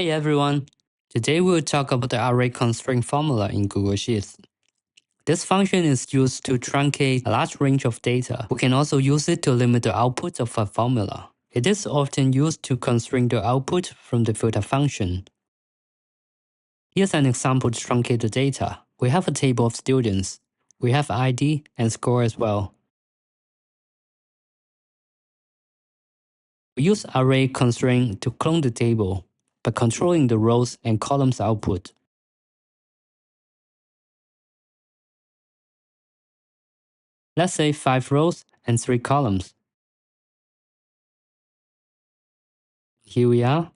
Hey everyone! Today we'll talk about the array constraint formula in Google Sheets. This function is used to truncate a large range of data. We can also use it to limit the output of a formula. It is often used to constrain the output from the filter function. Here's an example to truncate the data. We have a table of students. We have ID and score as well. We use array constraint to clone the table by controlling the rows and columns output. Let's say 5 rows and 3 columns. Here we are.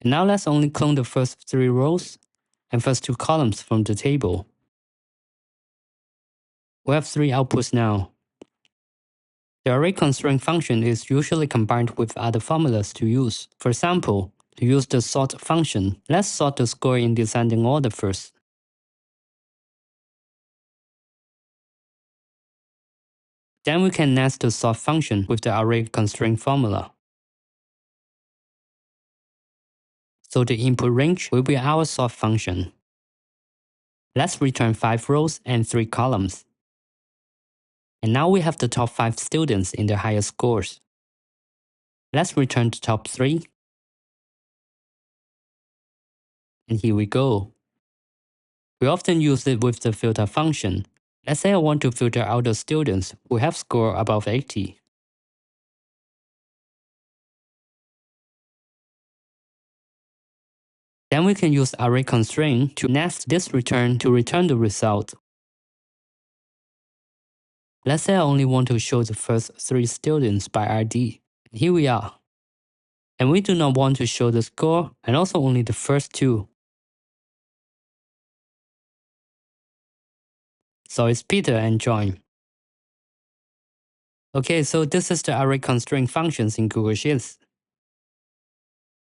And now let's only clone the first 3 rows and first 2 columns from the table. We have 3 outputs now. The array constraint function is usually combined with other formulas to use. For example, to use the sort function, let's sort the score in descending order first. Then we can nest the sort function with the array constraint formula. So the input range will be our sort function. Let's return 5 rows and 3 columns. And now we have the top 5 students in their highest scores. Let's return the top 3. And here we go. We often use it with the filter function. Let's say I want to filter out the students who have score above 80. Then we can use array constraint to nest this return to return the result. Let's say I only want to show the first 3 students by ID. Here we are. And we do not want to show the score and also only the first 2. So it's Peter and John. Okay, so this is the array constraint functions in Google Sheets.